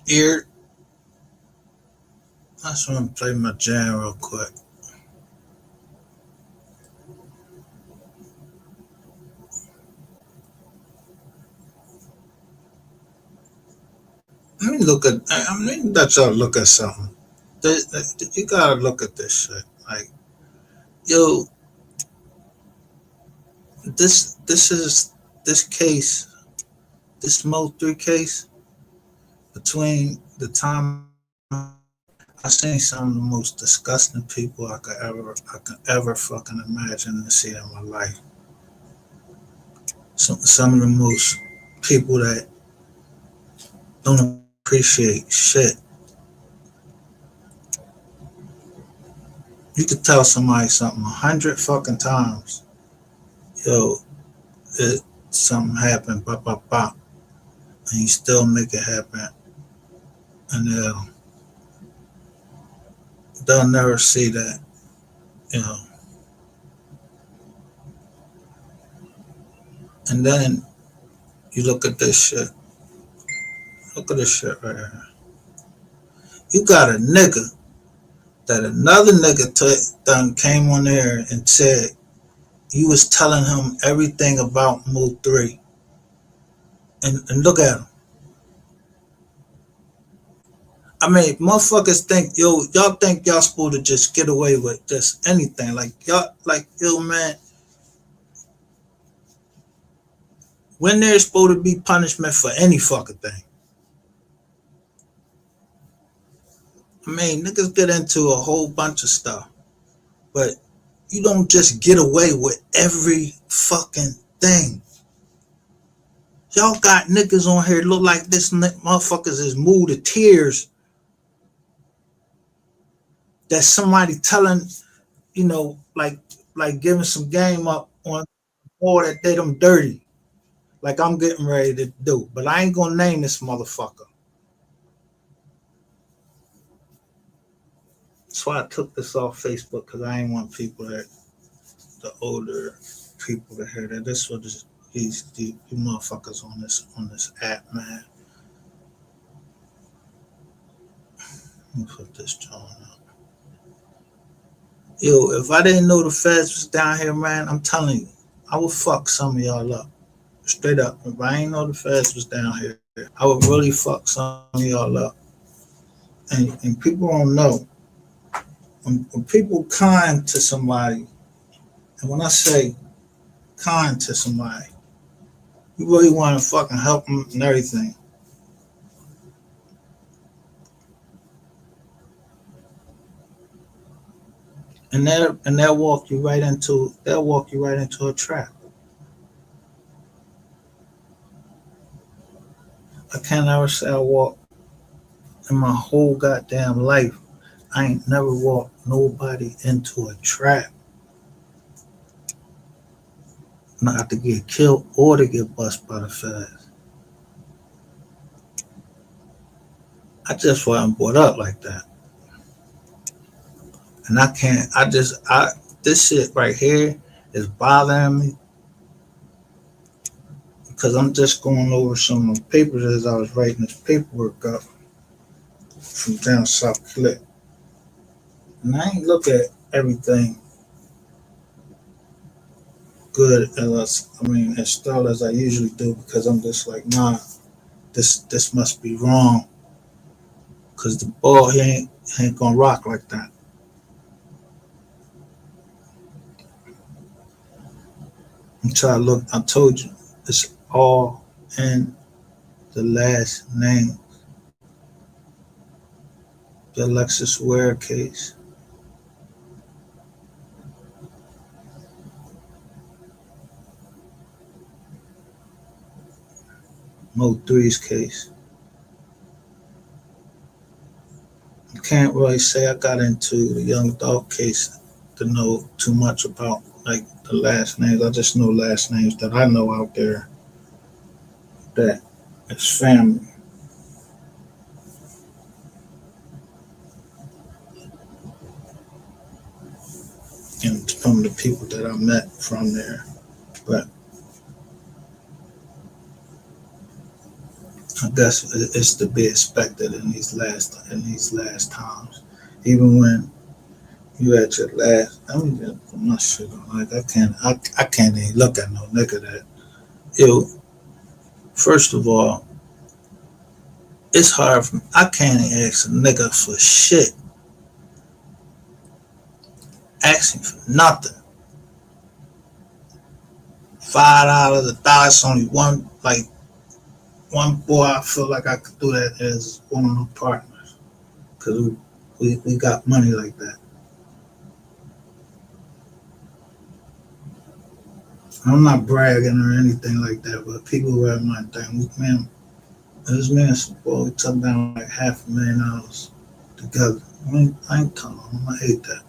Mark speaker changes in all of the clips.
Speaker 1: Ear. I just want to play my jam real quick. Let me look at. I mean, let y'all look at something. You gotta look at this shit. Like, yo, this is this case, this Mo 3 case. Between the time I seen some of the most disgusting people I could ever fucking imagine to see in my life. Some of the most people that don't appreciate shit. You could tell somebody something 100 fucking times. Yo, it something happened, bop bop bop, and you still make it happen, and they'll never see that. You know, and then you look at this shit. Look at this shit right here. You got a nigga that another nigga done came on there and said you was telling him everything about Mo 3. And look at him. I mean, motherfuckers think, yo, y'all think y'all supposed to just get away with just anything. Like, y'all, like, yo, man, when there's supposed to be punishment for any fucking thing. I mean, niggas get into a whole bunch of stuff, but you don't just get away with every fucking thing. Y'all got niggas on here look like this motherfuckers is moved to tears that somebody telling, like giving some game up on all that they them dirty, like I'm getting ready to do. But I ain't gonna name this motherfucker. That's why I took this off Facebook because I ain't want people that the older people to hear that. This was these motherfuckers on this app, man. Let me put this joint up. Yo, if I didn't know the feds was down here, man, I'm telling you, I would fuck some of y'all up. Straight up. If I ain't know the feds was down here, I would really fuck some of y'all up. And people don't know. When people kind to somebody, and when I say kind to somebody, you really want to fucking help them and everything. And they'll walk you right into a trap. I can't ever say I walked in my whole goddamn life. I ain't never walked nobody into a trap. Not to get killed or to get bust by the feds. I just wasn't brought up like that. And I can't, this shit right here is bothering me because I'm just going over some of the papers as I was writing this paperwork up from down South Click. And I ain't look at everything good as still as I usually do because I'm just like, nah, this must be wrong because the ball he ain't gonna rock like that. I'm trying to look. I told you it's all in the last name. The Alexis Ware case, Mo 3's case. I can't really say I got into the young adult case to know too much about like the last names. I just know last names that I know out there that is family. And from the people that I met from there. But I guess it's to be expected in these last times. Even when you at your last, I mean, put my shit on. Like I can't even look at no nigga that. Yo, first of all, it's hard for me. I can't even ask a nigga for shit. Asking for nothing. $5, $1. Only one, like one boy. I feel like I could do that as one of my partners because we got money like that. I'm not bragging or anything like that, but people who have my thing, man, this man boy, we took down like $500,000 together. I ain't telling him. I hate that.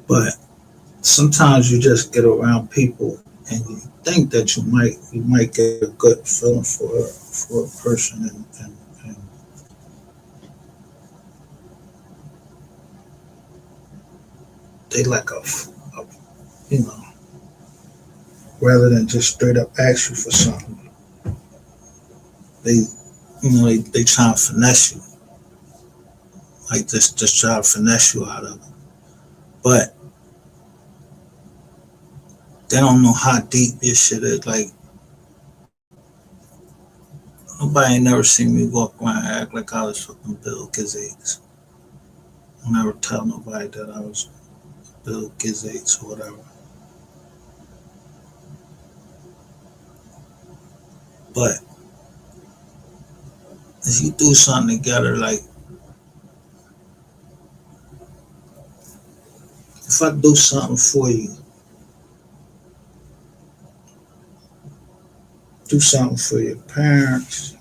Speaker 1: But sometimes you just get around people and you think that you might get a good feeling for a person and they like a you know rather than just straight up ask you for something, they they try to finesse you, like just try to finesse you out of it. But they don't know how deep this shit is. Like nobody ain't never seen me walk around and act like I was fucking Bill Gates. I never tell nobody that I was Bill Gates or whatever. But if you do something together, like if I do something for you, do something for your parents,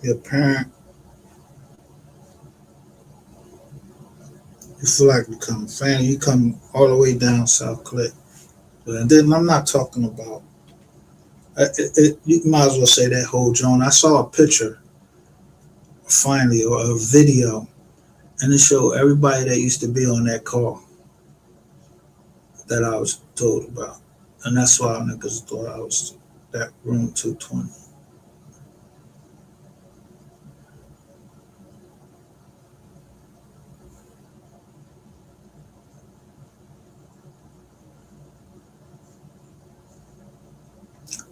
Speaker 1: your parent, you feel like become family. You come all the way down South Click. But then I'm not talking about. You might as well say that whole joint. I saw a picture finally or a video, and it showed everybody that used to be on that call that I was told about, and that's why niggas thought I was that room 220.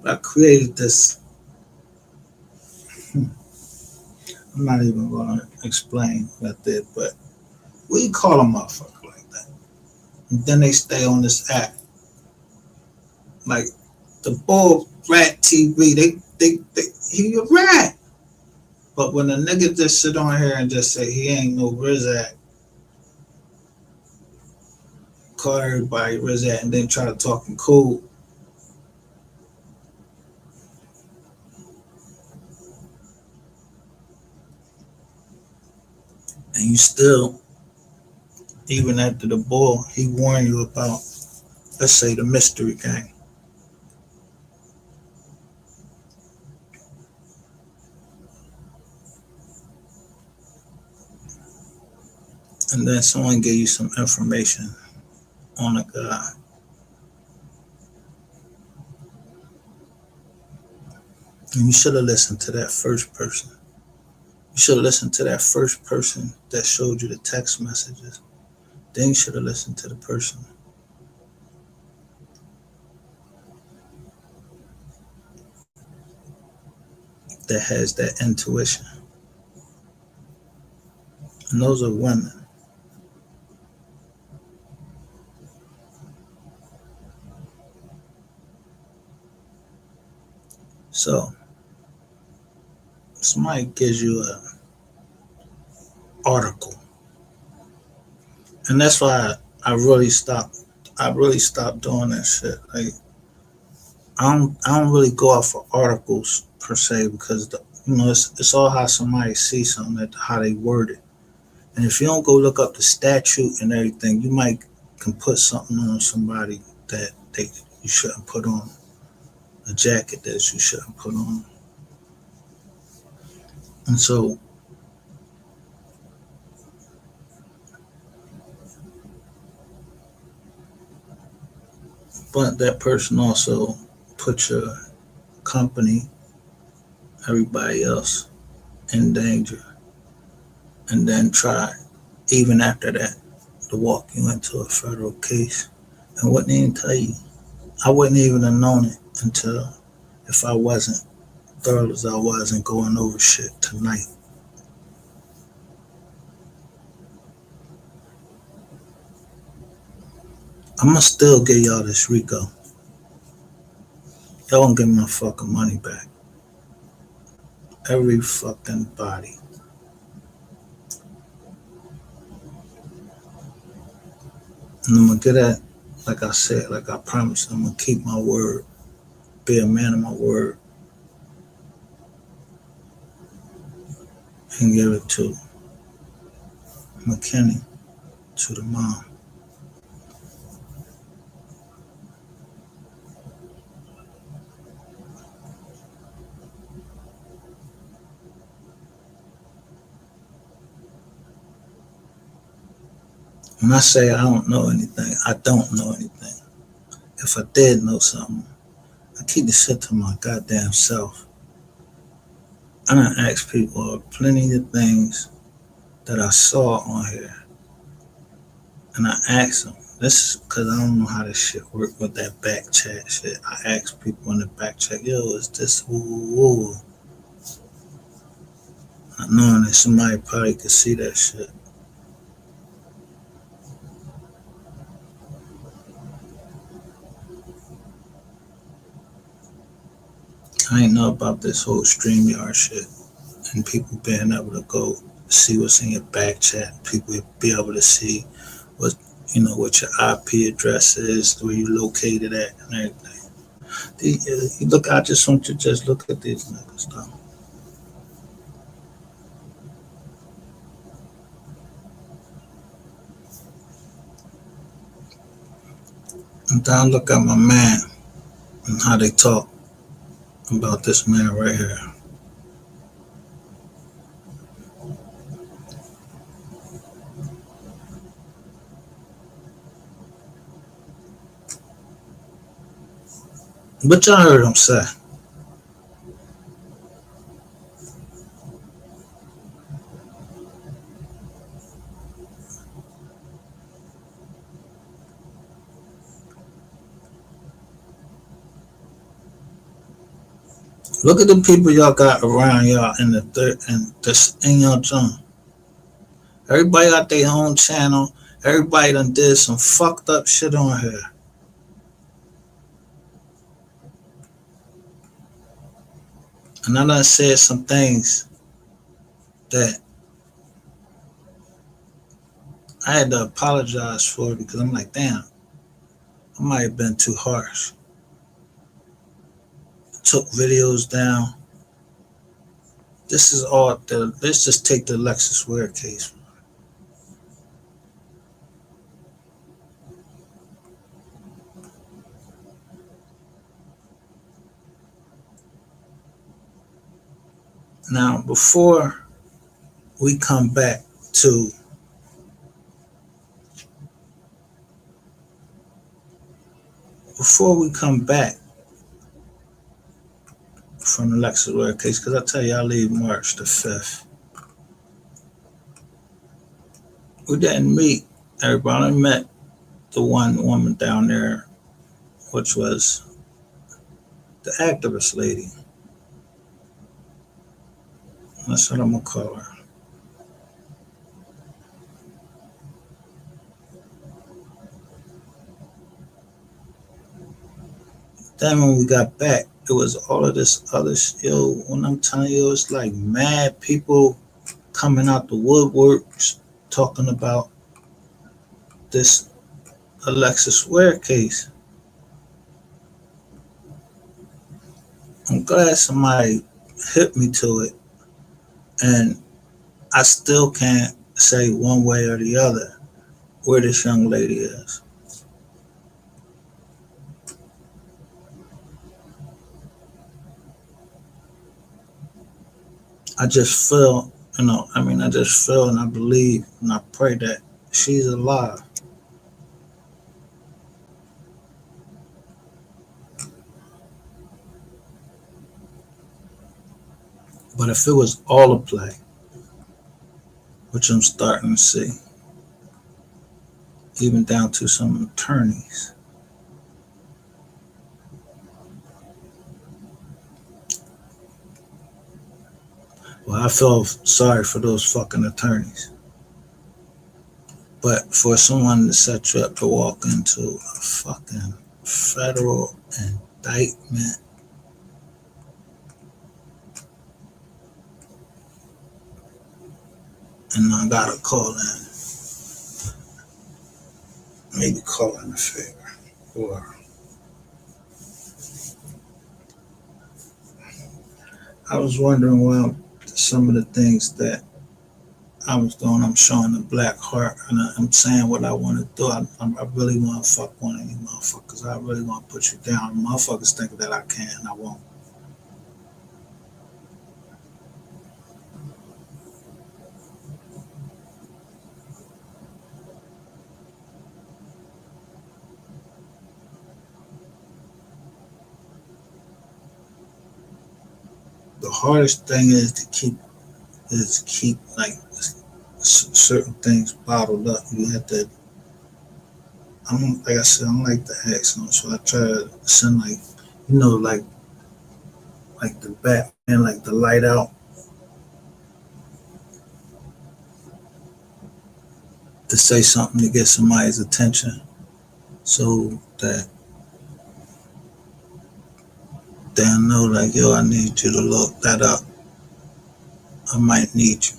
Speaker 1: I created this. I'm not even going to explain what I did, but we call a motherfucker like that. And then they stay on this app. Like the bull rat TV, he a rat. But when a nigga just sit on here and just say he ain't no Rizak, call everybody Rizak and then try to talk in cool, and you still, even after the bull, he warned you about, let's say, the mystery gang. And then someone gave you some information on a guy. And you should have listened to that first person. You should have listened to that first person that showed you the text messages. Then you should have listened to the person that has that intuition. And those are women. So somebody gives you an article. And that's why I really stopped. I really stopped doing that shit. Like I don't really go off of articles per se because it's all how somebody sees something, that how they word it. And if you don't go look up the statute and everything, you might can put something on somebody that you shouldn't put on, a jacket that you shouldn't put on. And so, but that person also put your company, everybody else, in danger, and then try, even after that, to walk you into a federal case and wouldn't even tell you. I wouldn't even have known it until, if I wasn't thorough as I was and going over shit tonight. I'ma still give y'all this Rico. Y'all won't give me my fucking money back. Every fucking body. And I'm gonna get that, like I said, like I promised, I'm gonna keep my word, be a man of my word, and give it to McKinney, to the mom. When I say I don't know anything, I don't know anything. If I did know something, I keep the shit to my goddamn self. I done asked people plenty of things that I saw on here, and I asked them. This is because I don't know how this shit work with that back chat shit. I asked people in the back chat, yo, is this woo? Not knowing that somebody probably could see that shit. I ain't know about this whole StreamYard shit and people being able to go see what's in your back chat. People be able to see what what your IP address is, where you located at, and everything. Look, I just want you to just look at these niggas though. And then look at my man and how they talk about this man right here. But y'all heard him say. Look at the people y'all got around y'all in the third and this in your zone. Everybody got their own channel. Everybody done did some fucked up shit on here. And I done said some things that I had to apologize for because I'm like, damn, I might have been too harsh. Took videos down. This is all let's just take the Lexus Ware case. Now, we come back to before we come back from the Lexus Ware case, because I tell you, I leave March the 5th. We didn't meet everybody. I met the one woman down there, which was the activist lady. That's what I'm gonna call her. Then when we got back, it was all of this other shit. Yo, when I'm telling you, it's like mad people coming out the woodworks talking about this Alexis Ware case. I'm glad somebody hit me to it, and I still can't say one way or the other where this young lady is. I just feel, I just feel and I believe and I pray that she's alive. But if it was all a play, which I'm starting to see, even down to some attorneys, well, I feel sorry for those fucking attorneys. But for someone to set you up to walk into a fucking federal indictment, and I gotta call in, maybe call in a favor, or I was wondering, well, some of the things that I was doing, I'm showing the black heart, and I'm saying what I want to do. I really want to fuck one of you motherfuckers. I really want to put you down. Motherfuckers think that I can, and I won't. The hardest thing is keep like certain things bottled up. You have to. I'm like I said, I don't like the accent, so I try to send like the Batman, like the light out to say something to get somebody's attention, so that they'll know, like, yo, I need you to look that up. I might need you.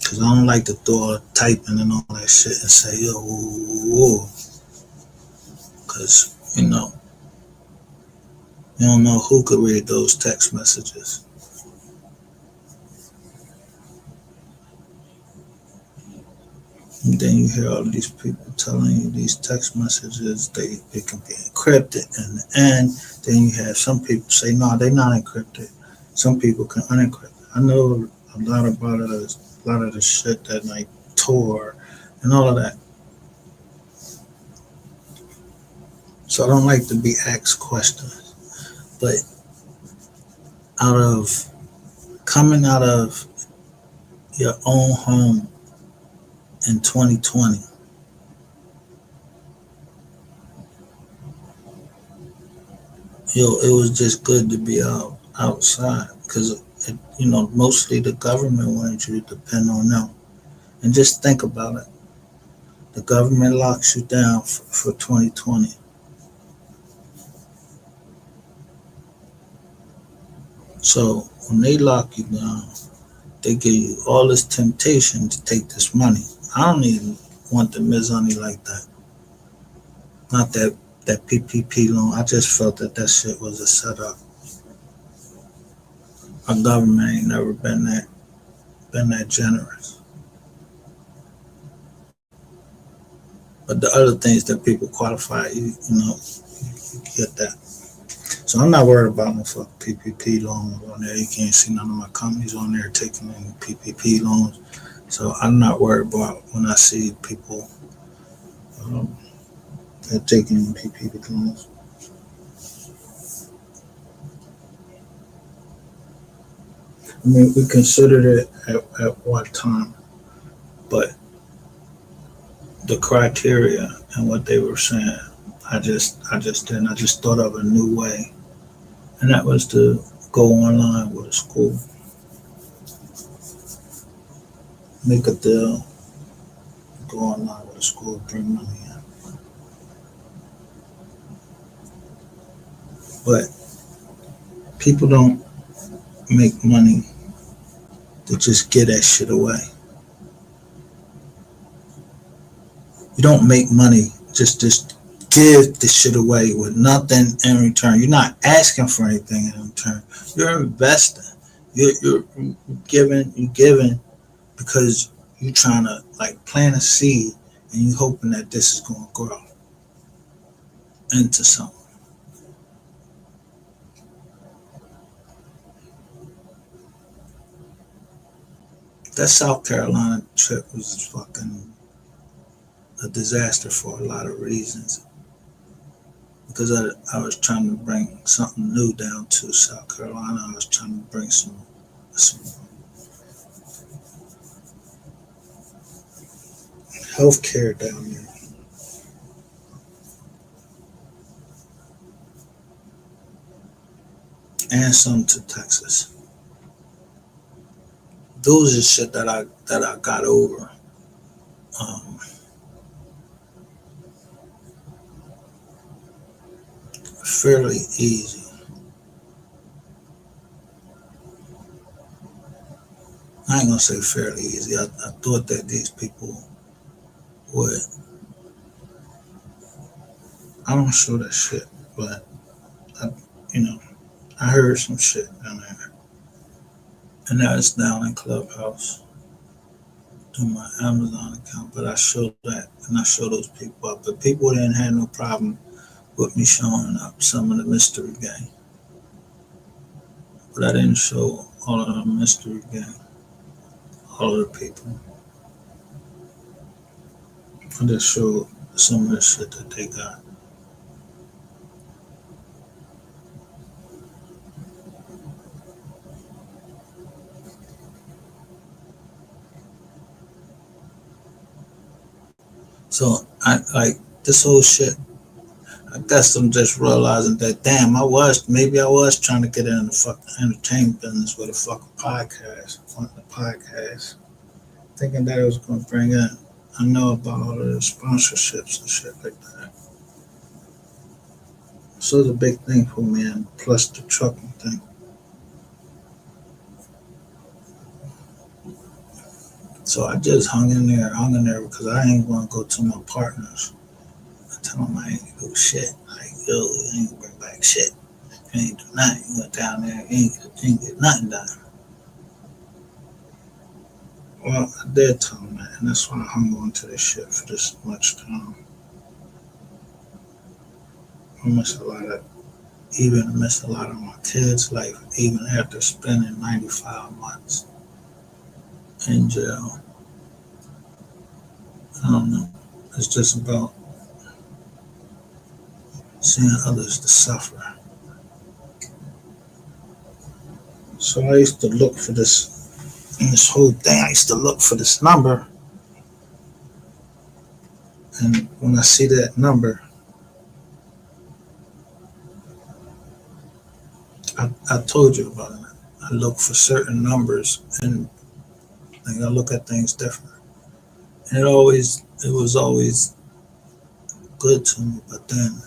Speaker 1: Cause I don't like to do all the typing and all that shit and say, yo, whoa, whoa. Cause, you don't know who could read those text messages. And then you hear all these people telling you these text messages, they can be encrypted. And then you have some people say, no, they're not encrypted. Some people can unencrypt it. I know a lot about it, a lot of the shit that like Tor and all of that. So I don't like to be asked questions. But out of coming out of your own home in 2020, it was just good to be outside because mostly the government wanted you to depend on them. And just think about it: the government locks you down for 2020. So when they lock you down, they give you all this temptation to take this money. I don't even want the money like that. Not that PPP loan. I just felt that shit was a setup. Our government ain't never been that generous. But the other things that people qualify, you get that. So I'm not worried about no fucking PPP loans on there. You can't see none of my companies on there taking any PPP loans. So I'm not worried about when I see people that taking PPP loans. I mean, we considered it at one time, but the criteria and what they were saying, I just didn't. I just thought of a new way, and that was to go online with a school, make a deal, go online with a school, bring money in. But people don't make money to just get that shit away. You don't make money just give the shit away with nothing in return. You're not asking for anything in return. You're investing. You're giving because you're trying to like plant a seed and you hoping that this is going to grow into something. That South Carolina trip was fucking a disaster for a lot of reasons. Because I was trying to bring something new down to South Carolina. I was trying to bring some health care down there. And some to Texas. Those are shit that I got over um, fairly easy. I ain't gonna say fairly easy. I thought that these people would. I don't show that shit, but I, you know, I heard some shit down there, and that is down in Clubhouse through my Amazon account. But I show that, and I show those people up. But people didn't have no problem with me showing up some of the mystery gang. But I didn't show all of the mystery gang, all of the people. I just showed some of the shit that they got. So I like this whole shit. I guess I'm just realizing that damn, maybe I was trying to get in the fucking entertainment business with a fucking podcast, thinking that it was gonna bring in. I know about all of the sponsorships and shit like that. So it's a big thing for me, and plus the trucking thing. So I just hung in there because I ain't gonna go to my partners and tell them I ain't do shit. Like, yo, you ain't bring back shit. You ain't do nothing. You went down there, you ain't get nothing done. Well, I did tell them that, and that's why I hung on to this shit for this much time. I missed a lot of, even missed a lot of my kids' life, even after spending 95 months in jail. I don't know. It's just about seeing others to suffer. So I used to look for this, in this whole thing, I used to look for this number. And when I see that number, I told you about it. I look for certain numbers and like, I look at things different. And it was always good to me. But then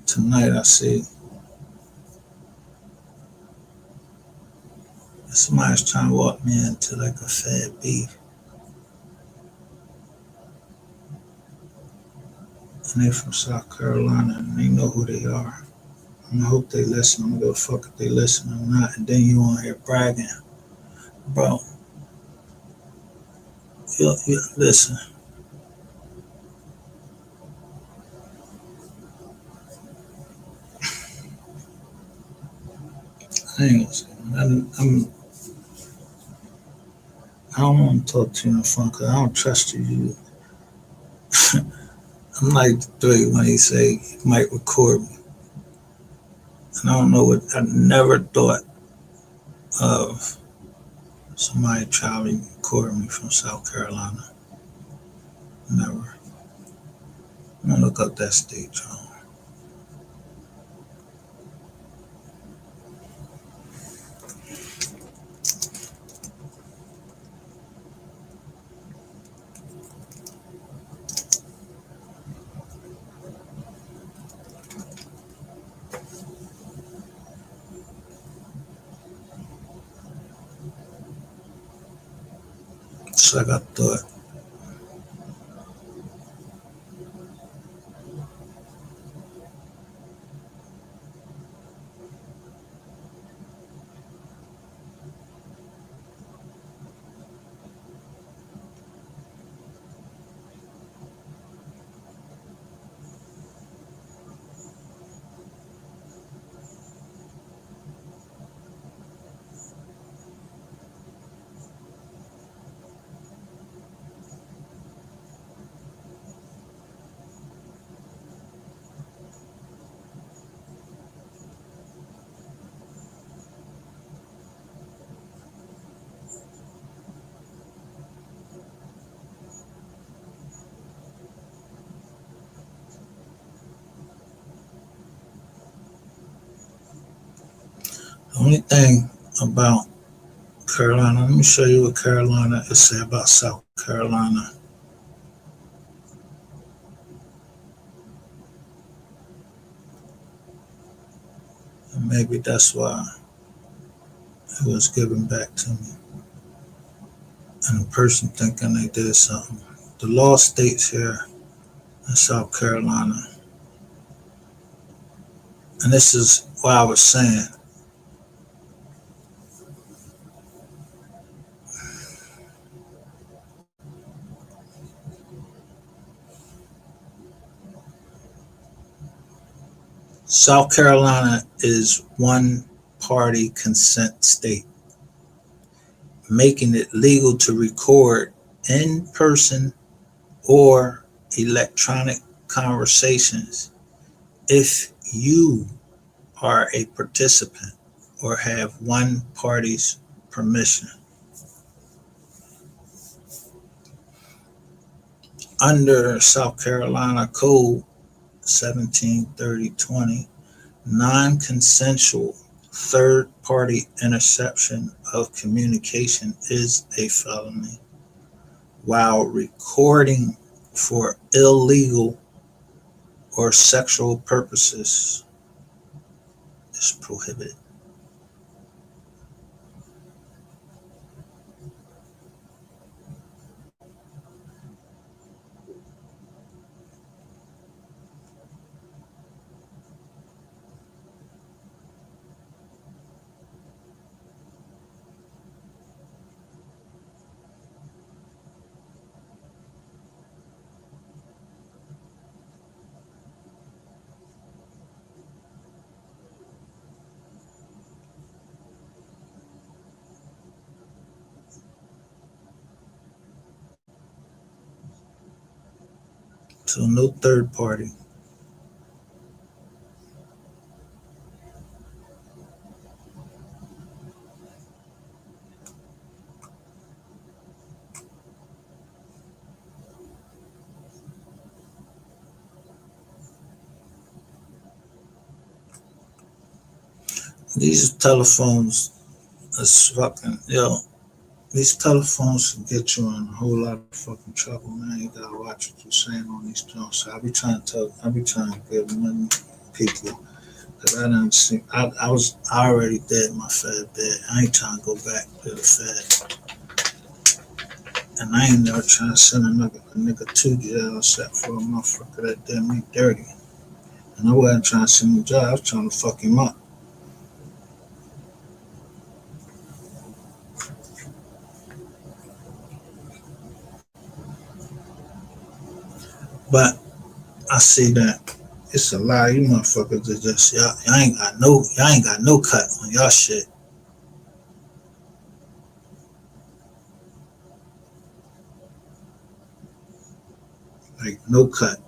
Speaker 1: tonight I see somebody's trying to walk me into like a fed beef. And they from South Carolina and they know who they are. And I hope they listen. I'm gonna go fuck if they listen or not. And then you on here bragging. Bro, you listen. I ain't gonna say I don't want to talk to you on the phone because I don't trust you. I'm like the three when he say he might record me. And I don't know what, I never thought of somebody trying to record me from South Carolina. Never. I'm gonna look up that state, John. It's like I thought. Only thing about Carolina, let me show you what Carolina is say about South Carolina. And maybe that's why it was given back to me. And the person thinking they did something. The law states here in South Carolina, and this is what I was saying. South Carolina is one party consent state, making it legal to record in person or electronic conversations if you are a participant or have one party's permission. Under South Carolina Code 173020, non-consensual third-party interception of communication is a felony, while recording for illegal or sexual purposes is prohibited. So no third party. These telephones is fucking, yo, these telephones can get you in a whole lot of fucking trouble, man. You gotta watch what you're saying on these joints. So I be trying to give money people. Cause I didn't see, I already did my Fed bid. I ain't trying to go back to the Fed. And I ain't never trying to send a nigga to jail except for a motherfucker that did me dirty. And I wasn't trying to send him to jail, I was trying to fuck him up. But I see that it's a lot of you motherfuckers that just y'all ain't got no cut on y'all shit. Like no cut.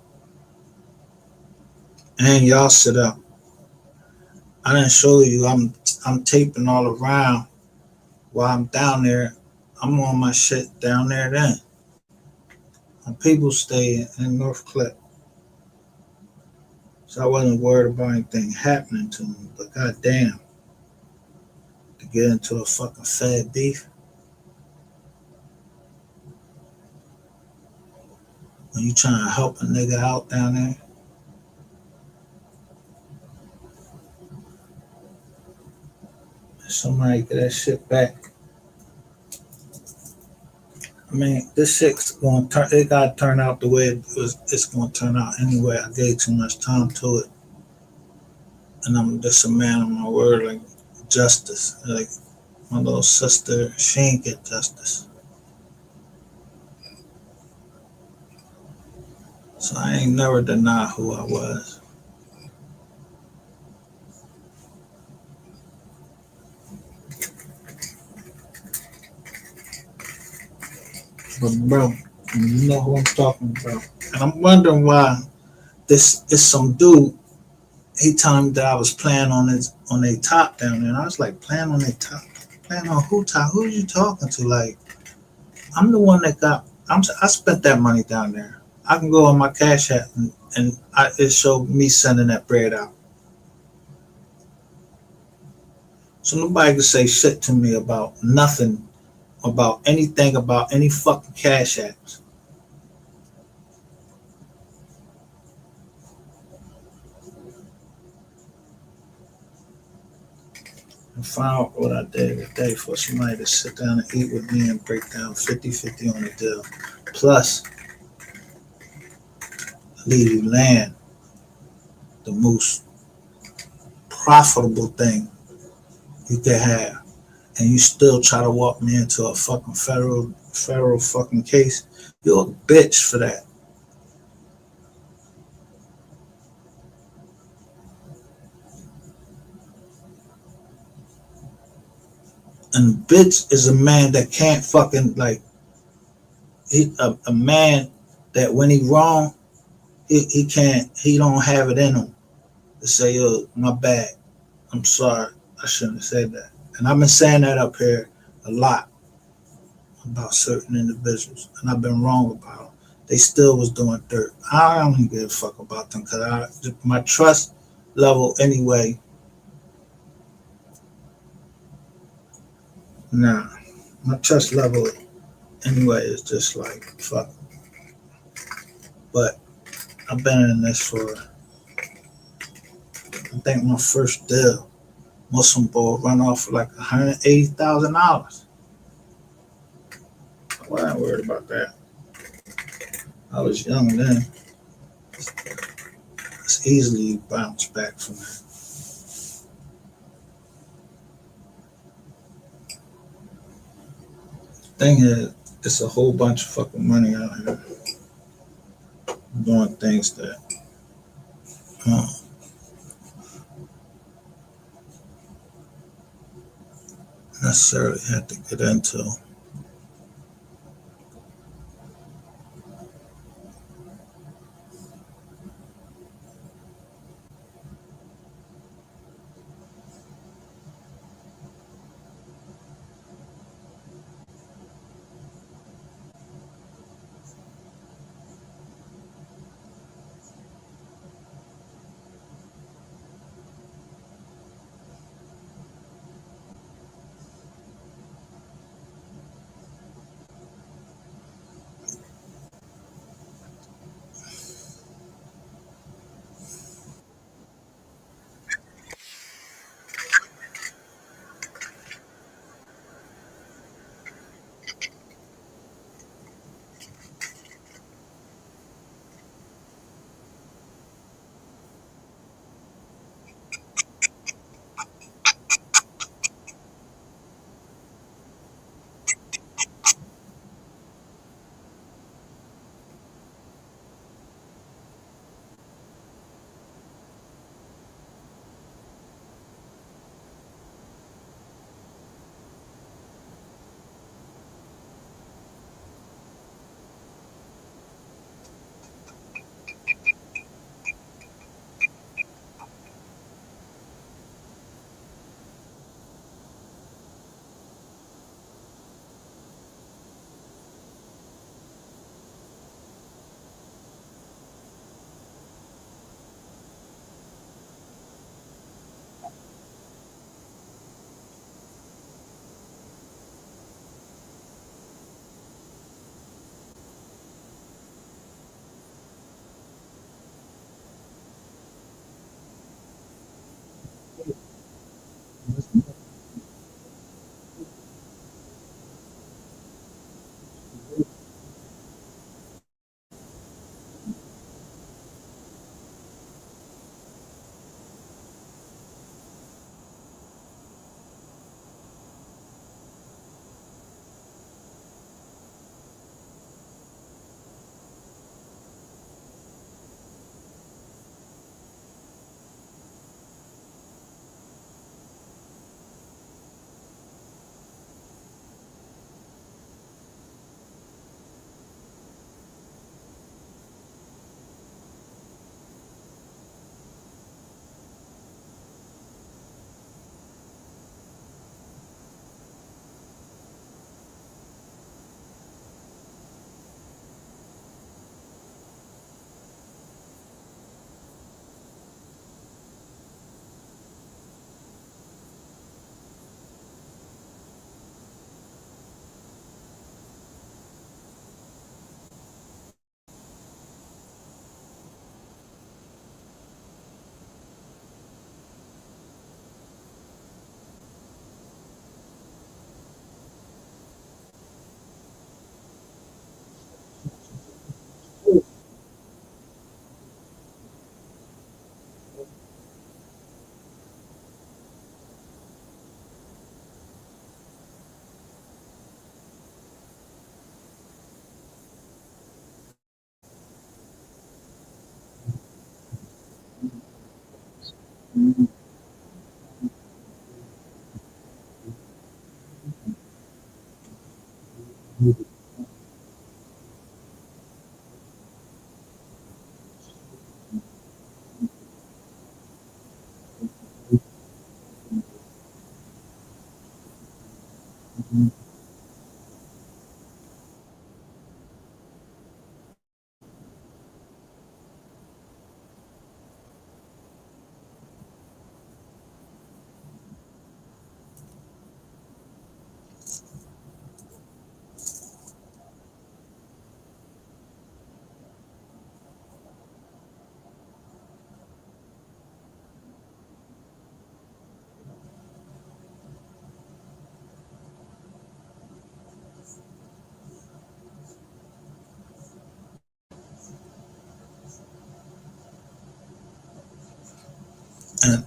Speaker 1: And y'all sit up. I didn't show you I'm taping all around while I'm down there. I'm on my shit down there then. And people stay in North Clip. So I wasn't worried about anything happening to me. But goddamn, to get into a fucking Fed beef when you trying to help a nigga out down there. Somebody get that shit back. I mean, this shit's gonna turn. It gotta turn out the way it's gonna turn out anyway. I gave too much time to it, and I'm just a man of my word. Like justice, like my little sister, she ain't get justice. So I ain't never deny who I was. But bro, you know who I'm talking about. And I'm wondering why this is some dude. He told me that I was playing on a top down there. And I was like, playing on a top? Playing on who top? Who are you talking to? Like, I'm the one that I spent that money down there. I can go on my Cash App and it showed me sending that bread out. So nobody can say shit to me about nothing, about anything, about any fucking cash apps. And find out what I did today for somebody to sit down and eat with me and break down 50-50 on the deal. Plus, leave you land the most profitable thing you can have. And you still try to walk me into a fucking federal fucking case. You're a bitch for that. And bitch is a man that can't fucking like a man that when he wrong, he can't, he don't have it in him to say, yo, my bad. I'm sorry. I shouldn't have said that. And I've been saying that up here a lot about certain individuals, and I've been wrong about them. They still was doing dirt. I don't give a fuck about them because my trust level anyway. Nah, my trust level anyway is just like fuck. But I've been in this for I think my first deal, Muslim boy run off for like $180,000. Well, I ain't worried about that. I was young then. It's easily bounced back from that. Thing is, it's a whole bunch of fucking money out here doing things that uh, necessarily had to get into.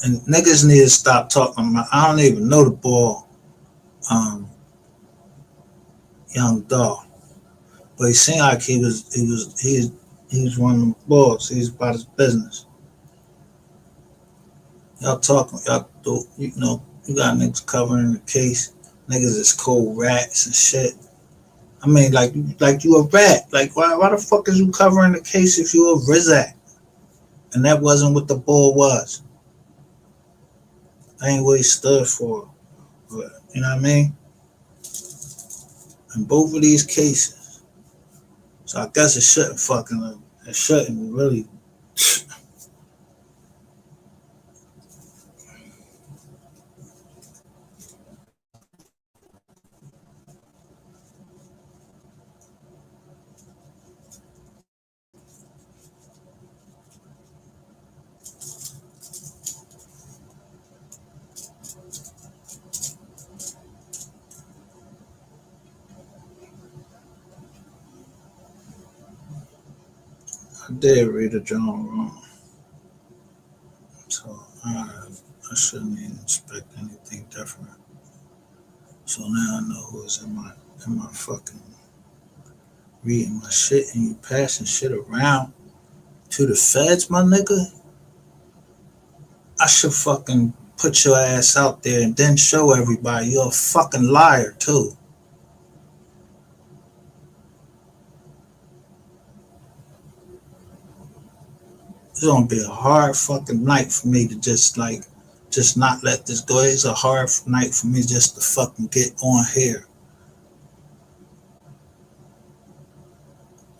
Speaker 1: And niggas need to stop talking about. I don't even know the boy, um, young dog, but he seemed like he was one of them boys. He's about his business. Y'all talking, y'all do, you know, you got niggas covering the case. Niggas is cold rats and shit. I mean, like you a rat. Like, why the fuck is you covering the case if you a Rizak? And that wasn't what the bull was. That ain't what he stood for. But, you know what I mean? In both of these cases. So I guess it shouldn't fucking, it shouldn't really. I did read a journal wrong. So I shouldn't even expect anything different. So now I know who's in my fucking reading my shit and you passing shit around to the feds, my nigga. I should fucking put your ass out there and then show everybody you're a fucking liar too. It's gonna be a hard fucking night for me to just not let this go. It's a hard night for me just to fucking get on here.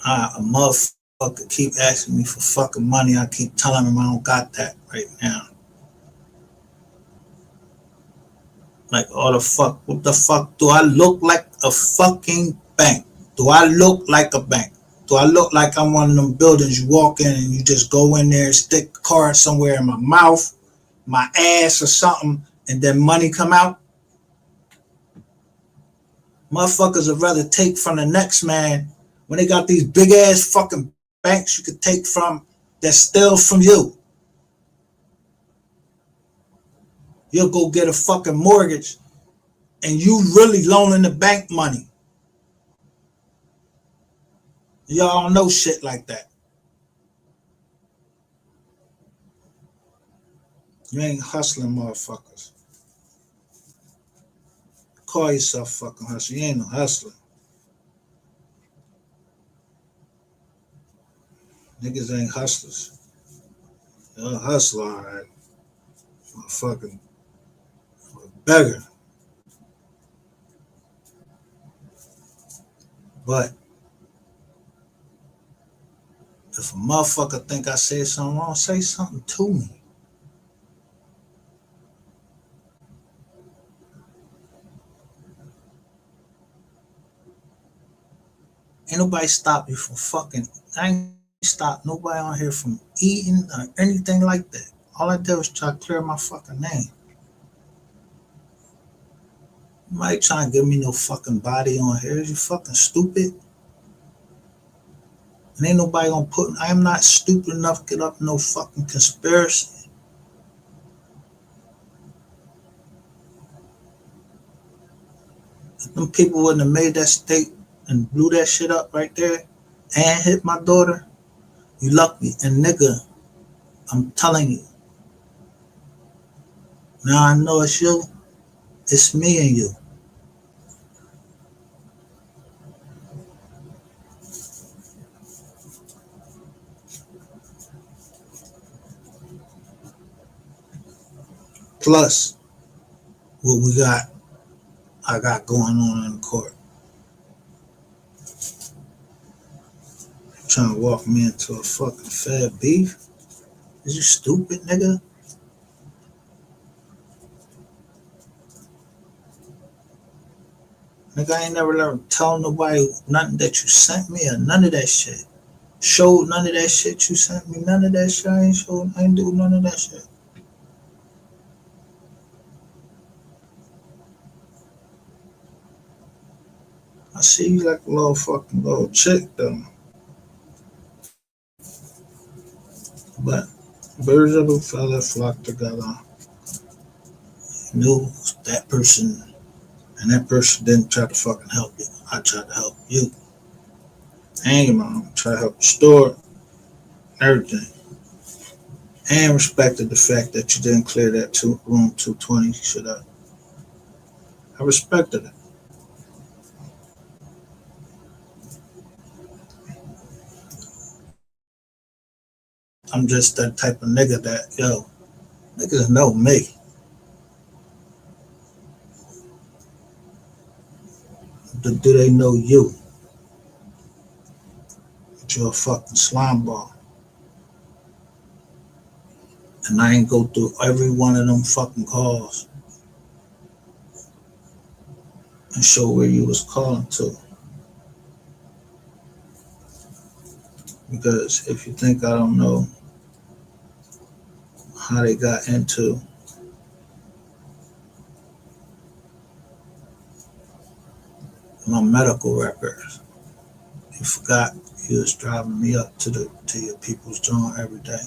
Speaker 1: A motherfucker keep asking me for fucking money. I keep telling him I don't got that right now. Like all the fuck, what the fuck do I look like a fucking bank? Do I look like a bank? Do I look like I'm one of them buildings you walk in and you just go in there and stick a card somewhere in my mouth, my ass or something, and then money come out? Motherfuckers would rather take from the next man when they got these big ass fucking banks you could take from that steal from you. You'll go get a fucking mortgage and you really loaning the bank money. Y'all don't know shit like that. You ain't hustling motherfuckers. Call yourself fucking hustler. You ain't no hustler. Niggas ain't hustlers. You're a hustler, all right. You're a fucking beggar. But if a motherfucker think I said something wrong, say something to me. Ain't nobody stop you from fucking. I ain't stop nobody on here from eating or anything like that. All I did was try to clear my fucking name. Nobody trying to give me no fucking body on here. You fucking stupid. And ain't nobody gonna put. I am not stupid enough to get up no fucking conspiracy. If them people wouldn't have made that state and blew that shit up right there and hit my daughter, you lucky. And nigga, I'm telling you, Now I know it's you. It's me and you. Plus what I got going on in the court. Trying to walk me into a fucking fair beef? Is you stupid, nigga? Nigga, I ain't never let tell nobody nothing that you sent me or none of that shit. Showed none of that shit you sent me. None of that shit. I ain't do none of that shit. I see you like a little fucking little chick though. But birds of a feather flock together. Knew that person and that person didn't try to fucking help you. I tried to help you. And your mom tried to help you store everything. And respected the fact that you didn't clear that room 220 shit up. I respected it. I'm just that type of nigga that, yo, niggas know me. Do they know you? That you're a fucking slime ball. And I ain't go through every one of them fucking calls and show where you was calling to. Because if you think I don't know how they got into my medical records, you forgot you was driving me up to your people's joint every day.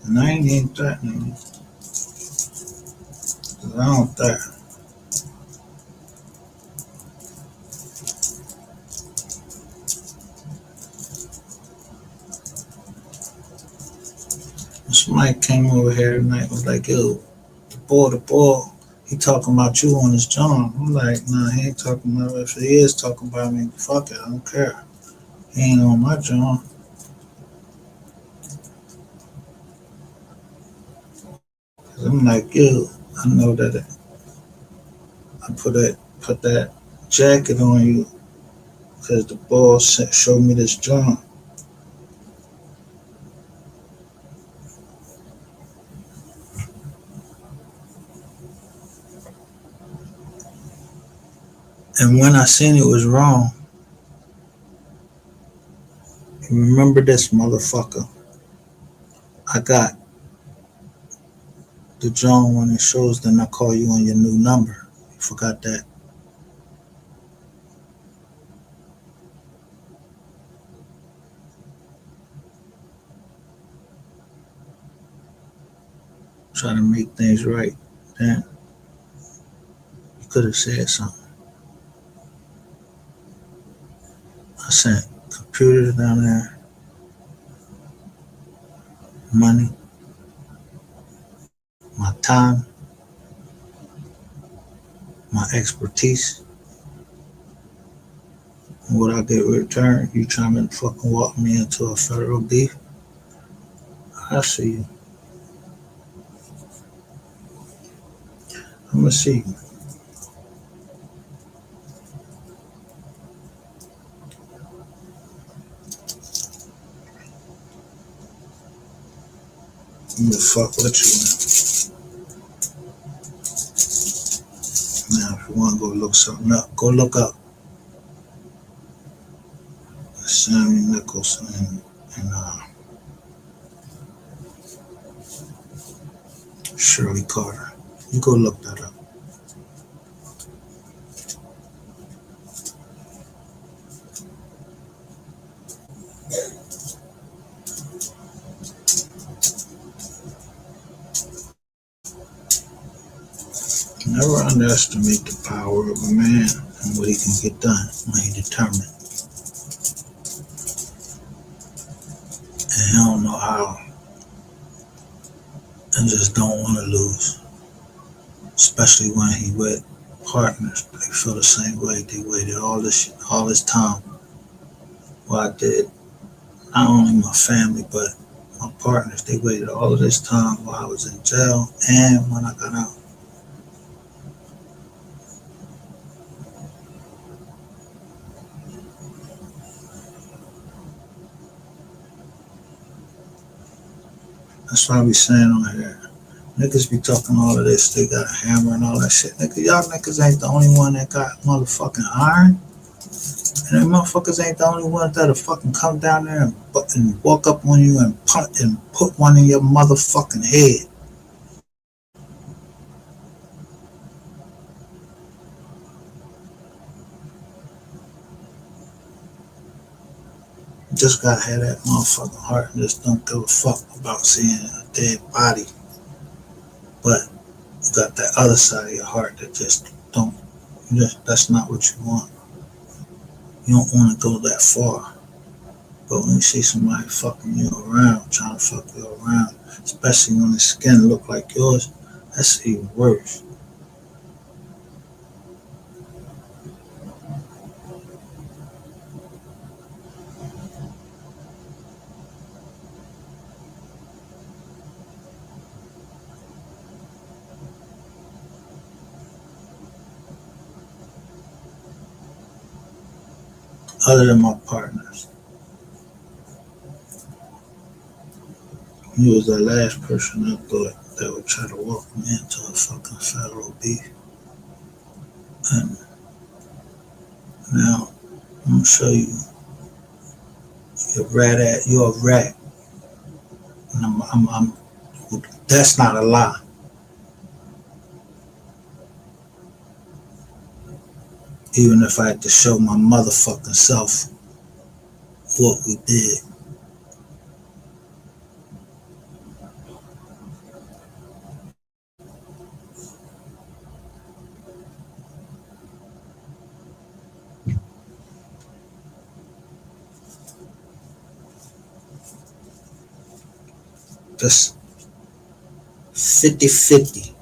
Speaker 1: And I ain't even threatening you. Cause I don't threaten. And somebody came over here tonight and was like, yo, the boy, he talking about you on his joint. I'm like, nah, he ain't talking about me. If he is talking about me, fuck it, I don't care. He ain't on my joint. Cause I'm like, yo, I know that I put that jacket on you because the boss showed me this joint. And when I seen it was wrong, remember this motherfucker. I got the joint when it shows, then I call you on your new number. You forgot that. Trying to make things right. Then you could have said something. I sent computers down there, money, my time, my expertise. And what I get returned, you trying to fucking walk me into a federal beef? I see you. I'm gonna see you. I'm gonna fuck with you. Now, if you wanna go look something up, go look up Sammy Nichols and Shirley Carter. You go look that up. Never underestimate the power of a man. and what he can get done when he determined. And he don't know how and just don't want to lose. Especially when he with partners. They feel the same way. They waited all this time. Well, I did. Not only my family, but my partners. They waited all of this time while I was in jail and when I got out. That's why I be saying on here. Niggas be talking all of this, they got a hammer and all that shit. Nigga, y'all niggas ain't the only one that got motherfucking iron. And them motherfuckers ain't the only ones that'll fucking come down there and walk up on you and punch and put one in your motherfucking head. You just gotta have that motherfucking heart and just don't give a fuck about seeing a dead body. But you got that other side of your heart that just don't, that's not what you want. You don't want to go that far. But when you see somebody fucking you around, trying to fuck you around, especially when the skin look like yours, that's even worse. Other than my partners, he was the last person I thought that would try to walk me into a fucking federal beef. And now I'm gonna show you, you're a rat. And that's not a lie. Even if I had to show my motherfucking self what we did. Just 50-50.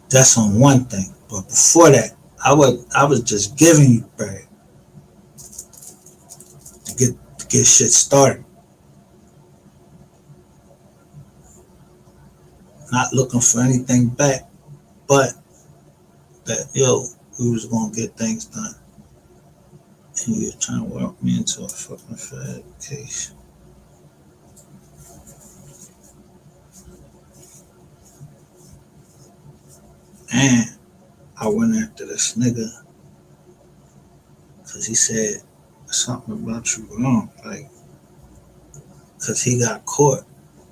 Speaker 1: That's on one thing. But before that, I was just giving you bread to get shit started. Not looking for anything back, but that we was gonna get things done. And you were trying to work me into a fucking fed case. And I went after this nigga because he said something about you wrong. Like, because he got caught.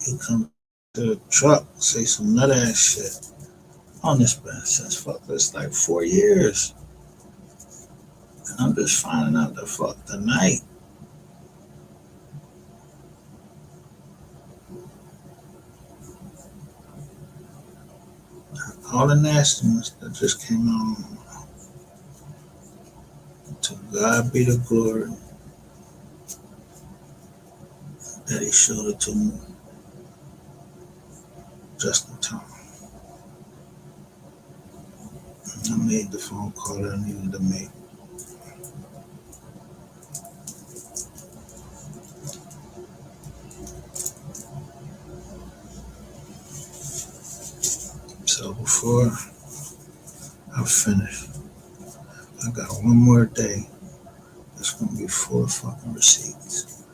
Speaker 1: He come to the truck, say some nut ass shit on this man since fuck this like 4 years. And I'm just finding out the fuck tonight. All the nastiness that just came out. To God be the glory that he showed it to me just in time. I made the phone call that I needed to make. So before I finish, I got one more day. It's gonna be 4 fucking receipts.